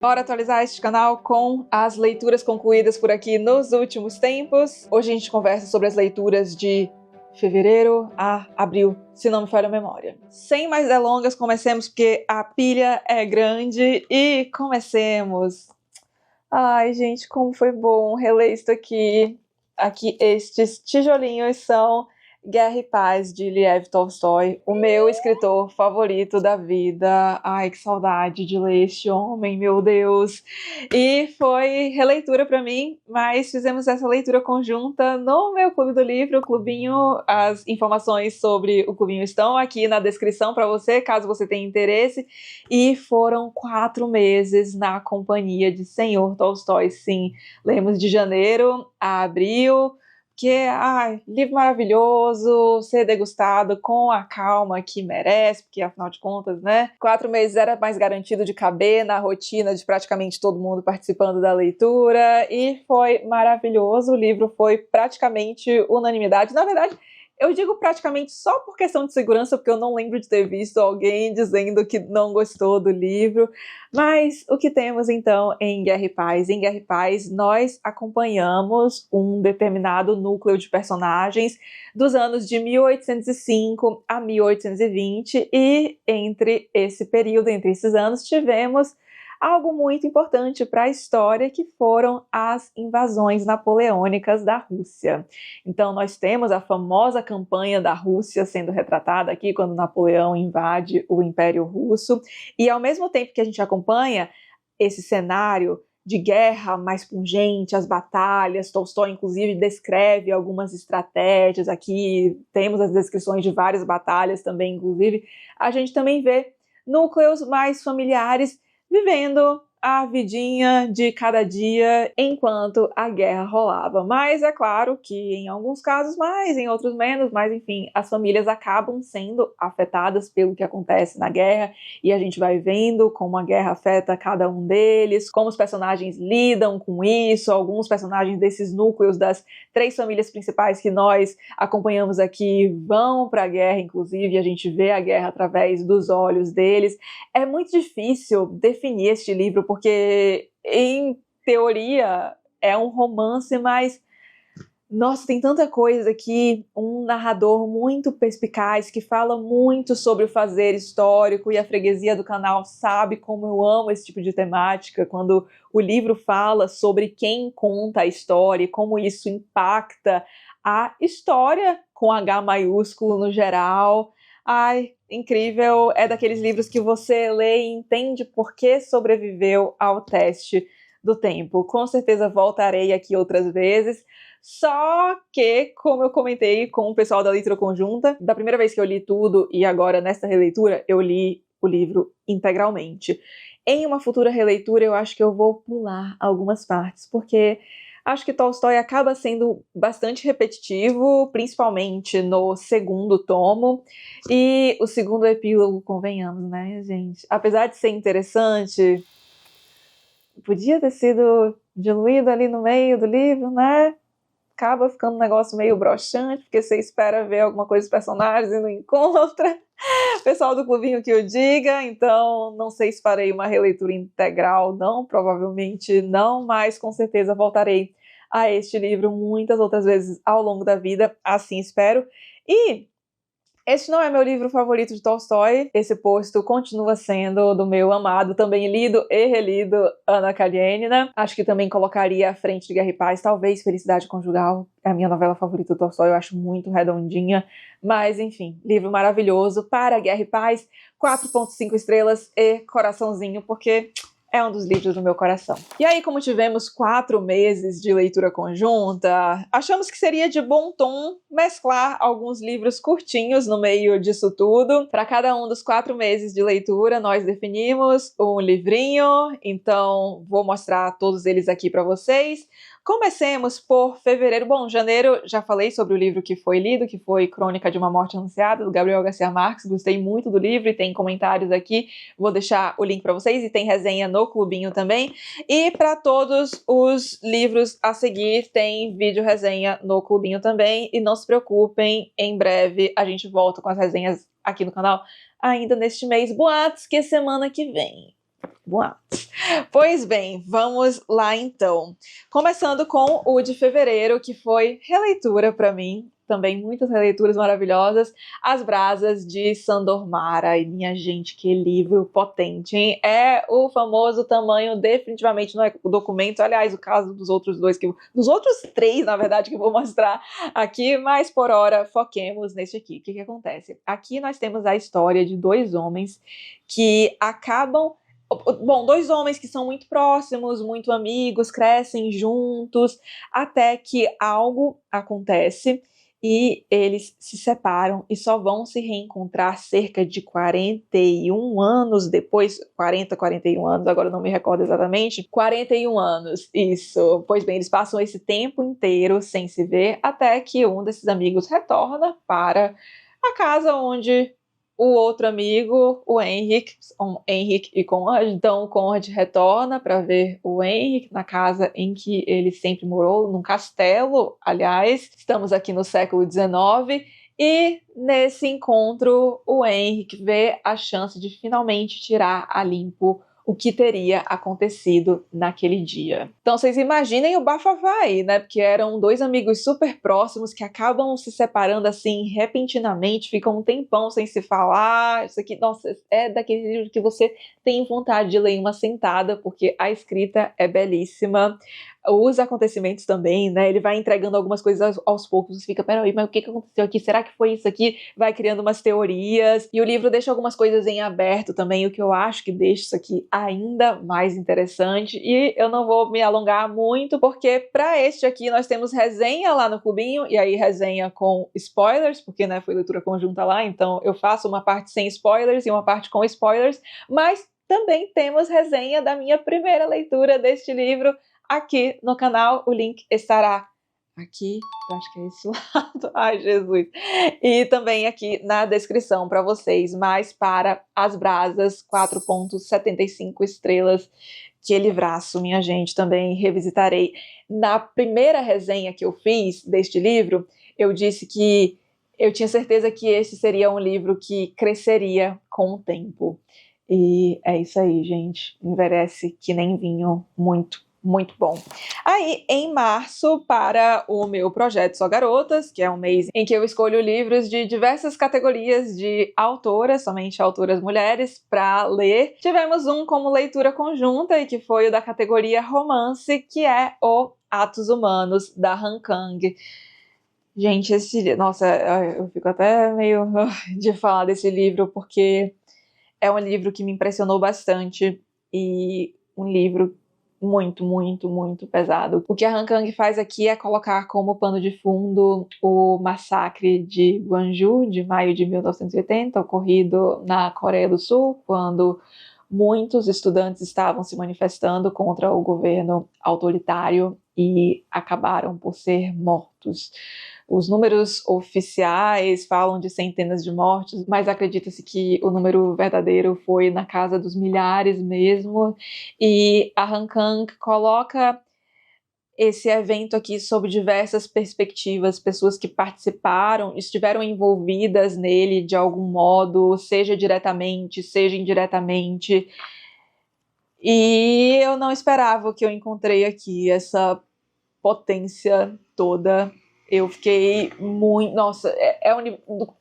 Bora atualizar este canal com as leituras concluídas por aqui nos últimos tempos. Hoje a gente conversa sobre as leituras de fevereiro a abril, se não me falha a memória. Sem mais delongas, comecemos porque a pilha é grande e comecemos. Ai, gente, como foi bom reler isso aqui. Aqui, estes tijolinhos são Guerra e Paz, de Lev Tolstói, o meu escritor favorito da vida. Ai, que saudade de ler este homem, meu Deus! E foi releitura para mim, mas fizemos essa leitura conjunta no meu Clube do Livro, o Clubinho. As informações sobre o Clubinho estão aqui na descrição para você, caso você tenha interesse. E foram 4 meses na companhia de Senhor Tolstói, sim. Lemos de janeiro a abril, que livro maravilhoso, ser degustado com a calma que merece, porque afinal de contas, né, 4 meses era mais garantido de caber na rotina de praticamente todo mundo participando da leitura, e foi maravilhoso. O livro foi praticamente unanimidade. Na verdade, eu digo praticamente só por questão de segurança, porque eu não lembro de ter visto alguém dizendo que não gostou do livro. Mas o que temos então em Guerra e Paz? Em Guerra e Paz, nós acompanhamos um determinado núcleo de personagens dos anos de 1805 a 1820, e entre esse período, entre esses anos, tivemos algo muito importante para a história, que foram as invasões napoleônicas da Rússia. Então nós temos a famosa campanha da Rússia sendo retratada aqui, quando Napoleão invade o Império Russo, e ao mesmo tempo que a gente acompanha esse cenário de guerra mais pungente, as batalhas, Tolstói inclusive descreve algumas estratégias aqui, temos as descrições de várias batalhas também, inclusive, a gente também vê núcleos mais familiares vivendo a vidinha de cada dia enquanto a guerra rolava. Mas é claro que em alguns casos mais, em outros menos, mas enfim, as famílias acabam sendo afetadas pelo que acontece na guerra, e a gente vai vendo como a guerra afeta cada um deles, como os personagens lidam com isso. Alguns personagens desses núcleos das 3 famílias principais que nós acompanhamos aqui vão para a guerra, inclusive, e a gente vê a guerra através dos olhos deles. É muito difícil definir este livro, porque em teoria é um romance, mas nossa, tem tanta coisa aqui. Um narrador muito perspicaz que fala muito sobre o fazer histórico, e a freguesia do canal sabe como eu amo esse tipo de temática, quando o livro fala sobre quem conta a história e como isso impacta a história com H maiúsculo no geral. Ai, incrível. É daqueles livros que você lê e entende por que sobreviveu ao teste do tempo. Com certeza voltarei aqui outras vezes. Só que, como eu comentei com o pessoal da leitura conjunta, da primeira vez que eu li tudo e agora nesta releitura, eu li o livro integralmente. Em uma futura releitura, eu acho que eu vou pular algumas partes, porque acho que Tolstói acaba sendo bastante repetitivo, principalmente no segundo tomo, e o segundo epílogo, convenhamos, né, gente? Apesar de ser interessante, podia ter sido diluído ali no meio do livro, né? Acaba ficando um negócio meio broxante, porque você espera ver alguma coisa dos personagens e não encontra. Pessoal do clubinho que eu diga, então não sei se farei uma releitura integral, não, provavelmente não, mas com certeza voltarei a este livro muitas outras vezes ao longo da vida, assim espero. E este não é meu livro favorito de Tolstói, esse posto continua sendo do meu amado, também lido e relido, Ana Karenina. Acho que também colocaria à frente de Guerra e Paz, talvez Felicidade Conjugal, é a minha novela favorita do Tolstói, eu acho muito redondinha. Mas enfim, livro maravilhoso para Guerra e Paz, 4.5 estrelas e coraçãozinho, porque é um dos livros do meu coração. E aí, como tivemos 4 meses de leitura conjunta, achamos que seria de bom tom mesclar alguns livros curtinhos no meio disso tudo. Para cada um dos 4 meses de leitura, nós definimos um livrinho, então vou mostrar todos eles aqui para vocês. Comecemos por fevereiro. Bom, janeiro já falei sobre o livro que foi lido, que foi Crônica de uma Morte Anunciada, do Gabriel Garcia Marques. Gostei muito do livro e tem comentários aqui. Vou deixar o link para vocês e tem resenha no clubinho também. E para todos os livros a seguir tem vídeo resenha no clubinho também. E não se preocupem, em breve a gente volta com as resenhas aqui no canal ainda neste mês. Boatos que semana que vem. Boatos. Pois bem, vamos lá então. Começando com o de fevereiro, que foi releitura para mim, também muitas releituras maravilhosas, As Brasas de Sandor Mara. E minha gente, que livro potente, hein? É o famoso tamanho, definitivamente não é o documento, aliás, o caso dos outros dois, dos outros três, na verdade, que eu vou mostrar aqui, mas por hora foquemos neste aqui. O que acontece? Aqui nós temos a história de dois homens que acabam. Bom, dois homens que são muito próximos, muito amigos, crescem juntos, até que algo acontece e eles se separam e só vão se reencontrar cerca de 41 anos depois, 40, 41 anos, agora não me recordo exatamente, 41 anos, isso. Pois bem, eles passam esse tempo inteiro sem se ver, até que um desses amigos retorna para a casa onde o outro amigo, o Henrik e Conrad. Então, o Conrad retorna para ver o Henrik na casa em que ele sempre morou, num castelo, aliás. Estamos aqui no século XIX. E nesse encontro, o Henrik vê a chance de finalmente tirar a limpo o que teria acontecido naquele dia. Então vocês imaginem o bafafá aí, né? Porque eram dois amigos super próximos que acabam se separando assim repentinamente, ficam um tempão sem se falar. Isso aqui, nossa, é daquele livro que você tem vontade de ler em uma sentada, porque a escrita é belíssima. Os acontecimentos também, né? Ele vai entregando algumas coisas aos poucos. Você fica, peraí, mas o que aconteceu aqui? Será que foi isso aqui? Vai criando umas teorias. E o livro deixa algumas coisas em aberto também, o que eu acho que deixa isso aqui ainda mais interessante. E eu não vou me alongar muito, porque para este aqui nós temos resenha lá no Cubinho, e aí resenha com spoilers, porque né, foi leitura conjunta lá, então eu faço uma parte sem spoilers e uma parte com spoilers, mas também temos resenha da minha primeira leitura deste livro, aqui no canal. O link estará aqui, eu acho que é esse lado, ai Jesus, e também aqui na descrição para vocês, mas para As Brasas, 4.75 estrelas, que livraço, minha gente, também revisitarei. Na primeira resenha que eu fiz deste livro, eu disse que eu tinha certeza que esse seria um livro que cresceria com o tempo, e é isso aí, gente, envelhece que nem vinho, muito bom. Aí, em março, para o meu projeto Só Garotas, que é um mês em que eu escolho livros de diversas categorias de autoras, somente autoras mulheres, para ler, tivemos um como leitura conjunta, e que foi o da categoria romance, que é o Atos Humanos, da Han Kang. Gente, nossa, eu fico até meio de falar desse livro, porque é um livro que me impressionou bastante, e um livro muito pesado. O que a Han Kang faz aqui é colocar como pano de fundo o massacre de Gwangju, de maio de 1980, ocorrido na Coreia do Sul, quando muitos estudantes estavam se manifestando contra o governo autoritário e acabaram por ser mortos. Os números oficiais falam de centenas de mortes, mas acredita-se que o número verdadeiro foi na casa dos milhares mesmo. E a Han Kang coloca esse evento aqui sob diversas perspectivas, pessoas que participaram, estiveram envolvidas nele de algum modo, seja diretamente, seja indiretamente. E eu não esperava o que eu encontrei aqui, essa potência toda. Eu fiquei muito... Nossa,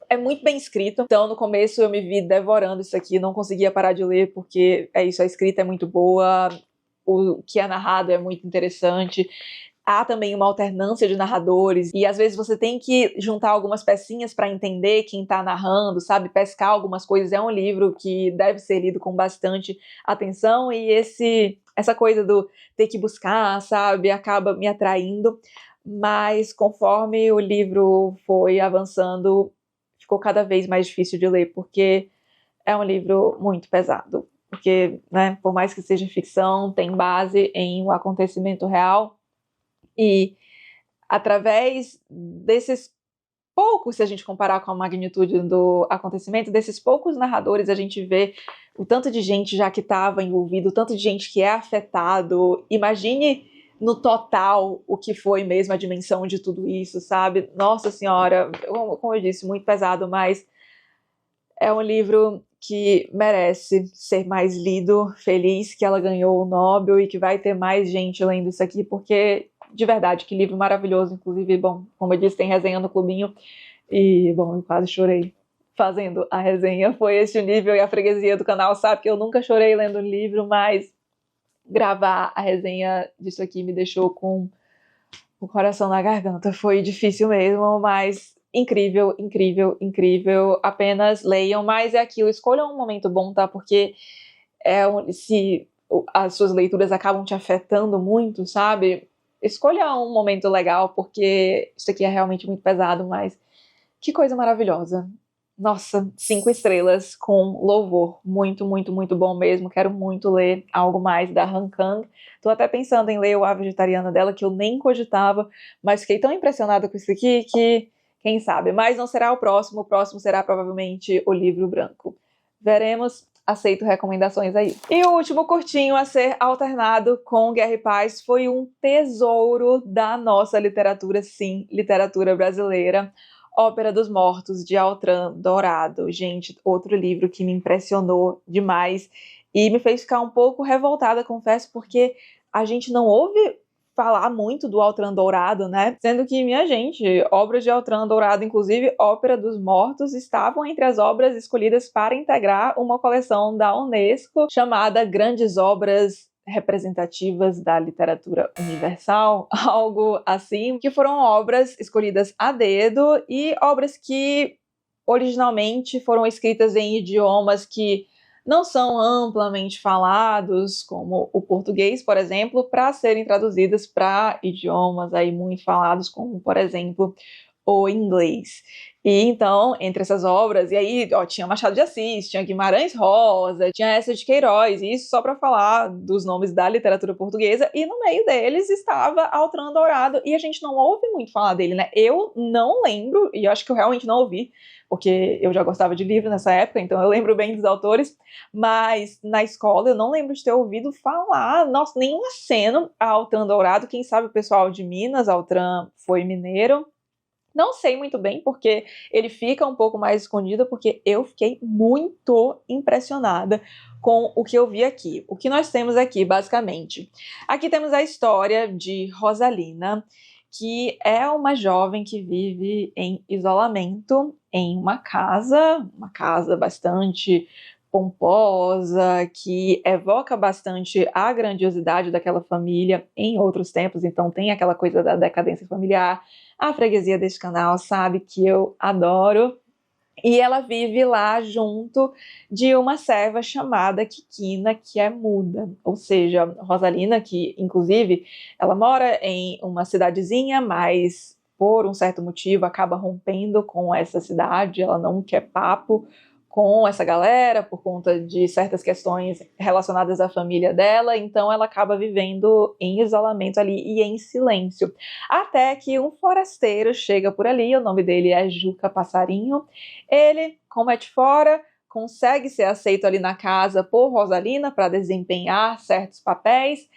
é muito bem escrito. Então, no começo, eu me vi devorando isso aqui. Não conseguia parar de ler, porque é isso, a escrita é muito boa. O que é narrado é muito interessante. Há também uma alternância de narradores. E, às vezes, você tem que juntar algumas pecinhas para entender quem está narrando, sabe? Pescar algumas coisas. É um livro que deve ser lido com bastante atenção. E essa coisa do ter que buscar, sabe? Acaba me atraindo. Mas conforme o livro foi avançando, ficou cada vez mais difícil de ler, porque é um livro muito pesado. Porque, né, por mais que seja ficção, tem base em um acontecimento real, e através desses poucos, se a gente comparar com a magnitude do acontecimento, desses poucos narradores, a gente vê o tanto de gente já que estava envolvido, o tanto de gente que é afetado. Imagine no total o que foi mesmo a dimensão de tudo isso, sabe? Nossa Senhora, como eu disse, muito pesado, mas é um livro que merece ser mais lido, feliz que ela ganhou o Nobel e que vai ter mais gente lendo isso aqui, porque, de verdade, que livro maravilhoso. Inclusive, bom, como eu disse, tem resenha no Clubinho, e, bom, eu quase chorei fazendo a resenha. Foi esse o nível, e a freguesia do canal sabe que eu nunca chorei lendo um livro, mas gravar a resenha disso aqui me deixou com o coração na garganta. Foi difícil mesmo, mas incrível, incrível, incrível. Apenas leiam, mas é aquilo, escolham um momento bom, tá? Porque se as suas leituras acabam te afetando muito, sabe? Escolha um momento legal, porque isso aqui é realmente muito pesado, mas que coisa maravilhosa. Nossa, 5 estrelas com louvor. Muito, muito, muito bom mesmo. Quero muito ler algo mais da Han Kang. Tô até pensando em ler o A Vegetariana dela, que eu nem cogitava, mas fiquei tão impressionada com isso aqui que, quem sabe. Mas não será o próximo será provavelmente o Livro Branco. Veremos. Aceito recomendações aí. E o último curtinho a ser alternado com Guerra e Paz foi um tesouro da nossa literatura, sim, literatura brasileira. Ópera dos Mortos, de Altran Dourado. Gente, outro livro que me impressionou demais e me fez ficar um pouco revoltada, confesso, porque a gente não ouve falar muito do Altran Dourado, né? Sendo que, minha gente, obras de Altran Dourado, inclusive Ópera dos Mortos, estavam entre as obras escolhidas para integrar uma coleção da Unesco chamada Grandes Obras Representativas da Literatura Universal, algo assim, que foram obras escolhidas a dedo e obras que originalmente foram escritas em idiomas que não são amplamente falados, como o português, por exemplo, para serem traduzidas para idiomas aí muito falados, como, por exemplo, o inglês. E então, entre essas obras, e aí tinha Machado de Assis, tinha Guimarães Rosa, tinha Eça de Queiroz, e isso só para falar dos nomes da literatura portuguesa, e no meio deles estava Altran Dourado, e a gente não ouve muito falar dele, né? Eu não lembro, e eu acho que eu realmente não ouvi, porque eu já gostava de livro nessa época, então eu lembro bem dos autores, mas na escola eu não lembro de ter ouvido falar, nossa, nenhum aceno a Altran Dourado. Quem sabe o pessoal de Minas, Altran foi mineiro. Não sei muito bem, porque ele fica um pouco mais escondido, porque eu fiquei muito impressionada com o que eu vi aqui. O que nós temos aqui, basicamente? Aqui temos a história de Rosalina, que é uma jovem que vive em isolamento em uma casa bastante pomposa, que evoca bastante a grandiosidade daquela família em outros tempos, então tem aquela coisa da decadência familiar. A freguesia deste canal sabe que eu adoro. E ela vive lá junto de uma serva chamada Quiquina, que é muda. Ou seja, Rosalina, que inclusive ela mora em uma cidadezinha, mas por um certo motivo acaba rompendo com essa cidade, ela não quer papo com essa galera por conta de certas questões relacionadas à família dela, então ela acaba vivendo em isolamento ali e em silêncio. Até que um forasteiro chega por ali, o nome dele é Juca Passarinho. Ele, como é de fora, consegue ser aceito ali na casa por Rosalina para desempenhar certos papéis,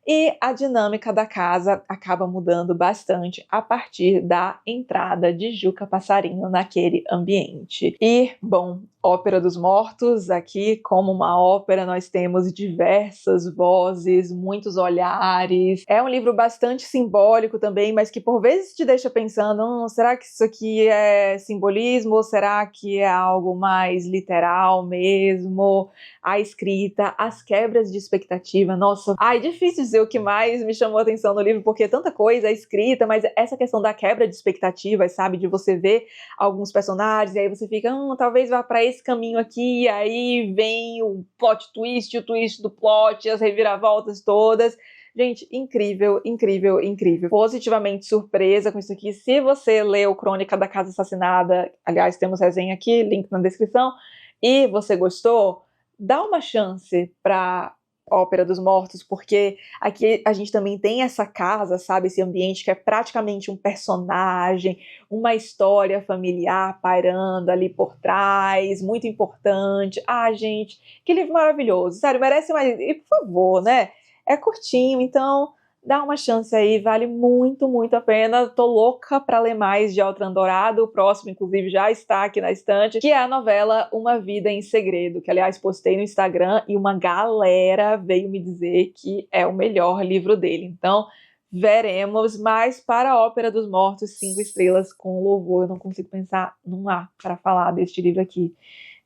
e a dinâmica da casa acaba mudando bastante a partir da entrada de Juca Passarinho naquele ambiente. E, bom, Ópera dos Mortos, aqui como uma ópera nós temos diversas vozes, muitos olhares. É um livro bastante simbólico também, mas que por vezes te deixa pensando, será que isso aqui é simbolismo ou será que é algo mais literal mesmo? A escrita, as quebras de expectativa, nossa, difícil dizer o que mais me chamou a atenção no livro, porque é tanta coisa, a escrita, mas essa questão da quebra de expectativas, sabe, de você ver alguns personagens e aí você fica, talvez vá para esse caminho aqui, e aí vem o plot twist, o twist do plot, as reviravoltas todas. Gente, incrível, incrível, incrível. Positivamente surpresa com isso aqui. Se você leu Crônica da Casa Assassinada, aliás, temos resenha aqui, link na descrição, e você gostou, dá uma chance para Ópera dos Mortos, porque aqui a gente também tem essa casa, sabe, esse ambiente que é praticamente um personagem, uma história familiar pairando ali por trás, muito importante. Gente, que livro maravilhoso, sério, merece mais, e por favor, né, é curtinho, então dá uma chance aí, vale muito, muito a pena. Tô louca pra ler mais de Altran Dourado. O próximo, inclusive, já está aqui na estante, que é a novela Uma Vida em Segredo, que, aliás, postei no Instagram e uma galera veio me dizer que é o melhor livro dele. Então, veremos. Mas para a Ópera dos Mortos, 5 estrelas com louvor. Eu não consigo pensar num A para falar deste livro aqui.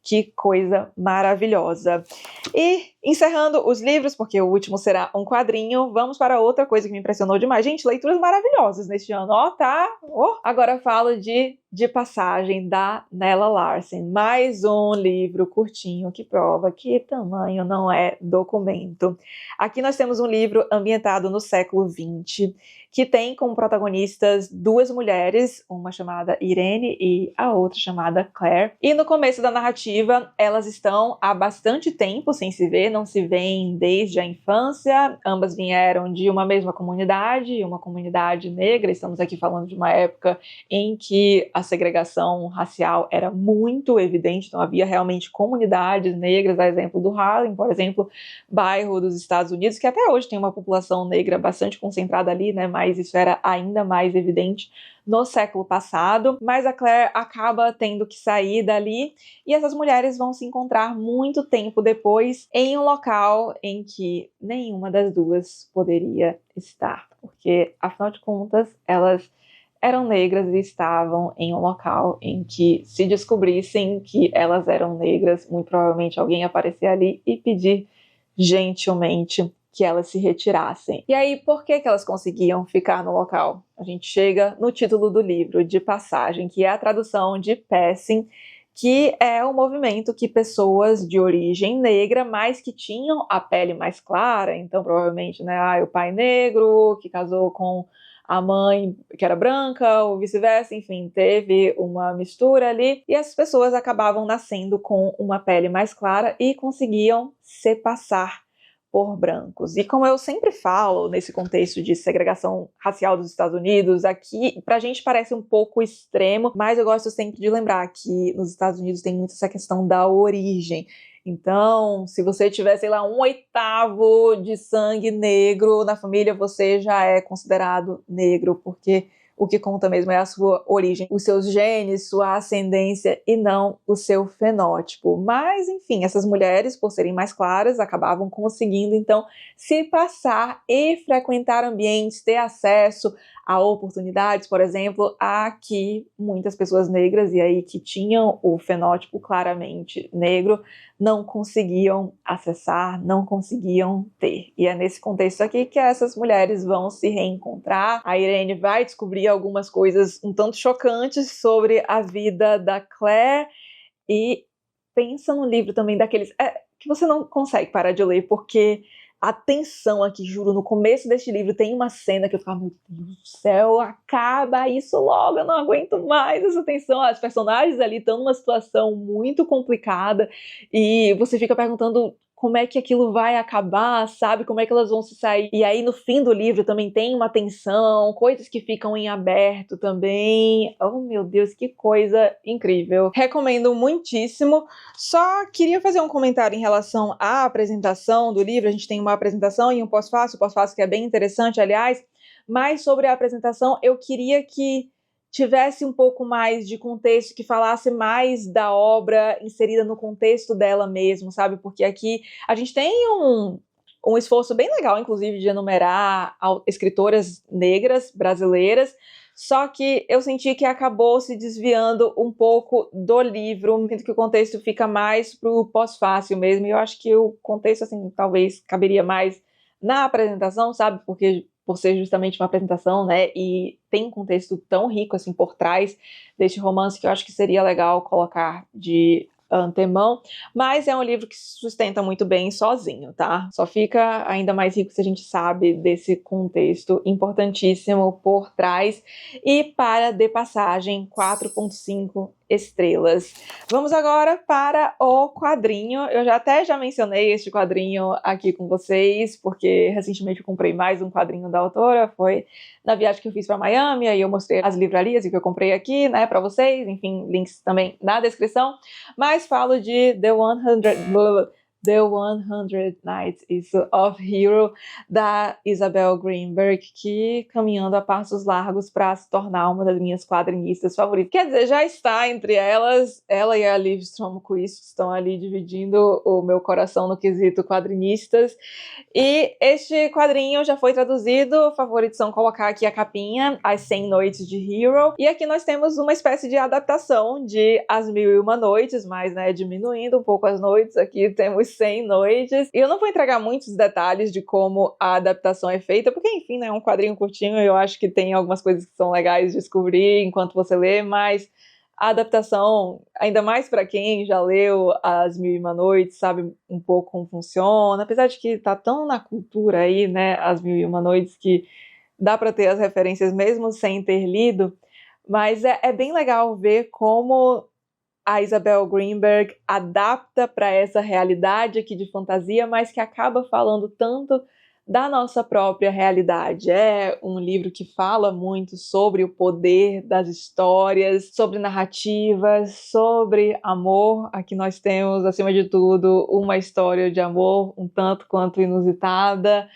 Que coisa maravilhosa. E encerrando os livros, porque o último será um quadrinho, vamos para outra coisa que me impressionou demais. Gente, leituras maravilhosas neste ano, ó, tá? Agora falo de Passagem, da Nella Larsen. Mais um livro curtinho que prova que tamanho não é documento. Aqui nós temos um livro ambientado no século XX, que tem como protagonistas 2 mulheres, uma chamada Irene e a outra chamada Claire. E no começo da narrativa, elas estão há bastante tempo sem se ver, não se veem desde a infância. Ambas vieram de uma mesma comunidade, uma comunidade negra. Estamos aqui falando de uma época em que a segregação racial era muito evidente, então havia realmente comunidades negras, a exemplo do Harlem, por exemplo, bairro dos Estados Unidos, que até hoje tem uma população negra bastante concentrada ali, né? Mas isso era ainda mais evidente no século passado. Mas a Claire acaba tendo que sair dali e essas mulheres vão se encontrar muito tempo depois em um local em que nenhuma das duas poderia estar, porque, afinal de contas, elas eram negras e estavam em um local em que, se descobrissem que elas eram negras, muito provavelmente alguém ia aparecer ali e pedir gentilmente que elas se retirassem. E aí, por que elas conseguiam ficar no local? A gente chega no título do livro, De Passagem, que é a tradução de Passing, que é um movimento que pessoas de origem negra, mas que tinham a pele mais clara, então provavelmente, né, o pai negro que casou com a mãe que era branca, ou vice-versa, enfim, teve uma mistura ali, e as pessoas acabavam nascendo com uma pele mais clara e conseguiam se passar por brancos. E como eu sempre falo nesse contexto de segregação racial dos Estados Unidos, aqui pra gente parece um pouco extremo, mas eu gosto sempre de lembrar que nos Estados Unidos tem muito essa questão da origem. Então, se você tiver, sei lá, 1/8 de sangue negro na família, você já é considerado negro, porque o que conta mesmo é a sua origem, os seus genes, sua ascendência e não o seu fenótipo. Mas, enfim, essas mulheres, por serem mais claras, acabavam conseguindo, então, se passar e frequentar ambientes, ter acesso a oportunidades, por exemplo, a que muitas pessoas negras, e aí que tinham o fenótipo claramente negro, não conseguiam acessar, não conseguiam ter. E é nesse contexto aqui que essas mulheres vão se reencontrar. A Irene vai descobrir algumas coisas um tanto chocantes sobre a vida da Claire e pensa no livro também daqueles que você não consegue parar de ler, porque a tensão aqui, juro, no começo deste livro tem uma cena que eu ficava, meu Deus do céu, acaba isso logo, eu não aguento mais essa tensão. As personagens ali estão numa situação muito complicada e você fica perguntando como é que aquilo vai acabar, sabe? Como é que elas vão se sair? E aí no fim do livro também tem uma tensão, coisas que ficam em aberto também. Oh meu Deus, que coisa incrível. Recomendo muitíssimo. Só queria fazer um comentário em relação à apresentação do livro. A gente tem uma apresentação e um pós-fácil, o pós-fácil que é bem interessante, aliás. Mas sobre a apresentação, eu queria que tivesse um pouco mais de contexto, que falasse mais da obra inserida no contexto dela mesmo, sabe? Porque aqui a gente tem um esforço bem legal, inclusive, de enumerar escritoras negras brasileiras, só que eu senti que acabou se desviando um pouco do livro, sinto que o contexto fica mais pro pós-fácil mesmo, e eu acho que o contexto, assim, talvez caberia mais na apresentação, sabe? Porque por ser justamente uma apresentação, né, e tem um contexto tão rico, assim, por trás deste romance, que eu acho que seria legal colocar de antemão, mas é um livro que se sustenta muito bem sozinho, tá? Só fica ainda mais rico se a gente sabe desse contexto importantíssimo por trás. E para De Passagem, 4.5 estrelas. Vamos agora para o quadrinho. Eu já mencionei este quadrinho aqui com vocês, porque recentemente eu comprei mais um quadrinho da autora, foi na viagem que eu fiz para Miami, aí eu mostrei as livrarias que eu comprei aqui, né, para vocês, enfim, links também na descrição, mas falo de The 100 Nights of Hero, da Isabel Greenberg, que caminhando a passos largos para se tornar uma das minhas quadrinistas favoritas. Quer dizer, já está entre elas, ela e a Liv Stromquist estão ali dividindo o meu coração no quesito quadrinistas. E este quadrinho já foi traduzido, favoritos são colocar aqui a capinha, As 100 Noites de Hero. E aqui nós temos uma espécie de adaptação de As Mil e Uma Noites, mas né, diminuindo um pouco as noites, aqui temos 100 noites. E eu não vou entregar muitos detalhes de como a adaptação é feita, porque enfim, né, é um quadrinho curtinho e eu acho que tem algumas coisas que são legais de descobrir enquanto você lê, mas a adaptação, ainda mais para quem já leu As Mil e Uma Noites, sabe um pouco como funciona, apesar de que tá tão na cultura aí, né, As Mil e Uma Noites, que dá para ter as referências mesmo sem ter lido, mas é bem legal ver como a Isabel Greenberg adapta para essa realidade aqui de fantasia, mas que acaba falando tanto da nossa própria realidade. É um livro que fala muito sobre o poder das histórias, sobre narrativas, sobre amor. Aqui nós temos, acima de tudo, uma história de amor um tanto quanto inusitada.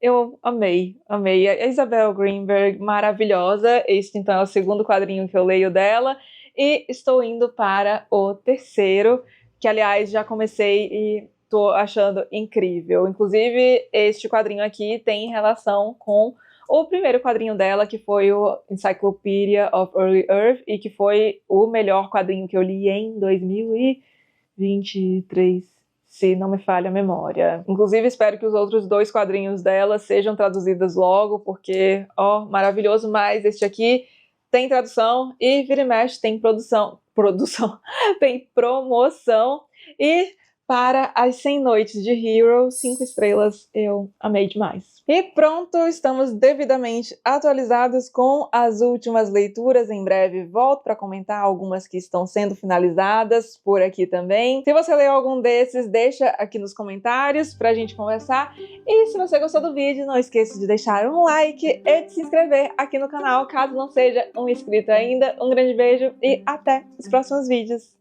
Eu amei. A Isabel Greenberg, maravilhosa. Este, então, é o segundo quadrinho que eu leio dela. E estou indo para o terceiro, que aliás já comecei e tô achando incrível. Inclusive, este quadrinho aqui tem relação com o primeiro quadrinho dela, que foi o Encyclopedia of Early Earth, e que foi o melhor quadrinho que eu li em 2023, se não me falha a memória. Inclusive, espero que os outros dois quadrinhos dela sejam traduzidos logo, porque, maravilhoso, mas este aqui tem tradução e vira e mexe tem tem promoção. E para As 100 Noites de Hero, 5 estrelas, eu amei demais. E pronto, estamos devidamente atualizados com as últimas leituras. Em breve volto para comentar algumas que estão sendo finalizadas por aqui também. Se você leu algum desses, deixa aqui nos comentários pra gente conversar. E se você gostou do vídeo, não esqueça de deixar um like e de se inscrever aqui no canal, caso não seja um inscrito ainda. Um grande beijo e até os próximos vídeos.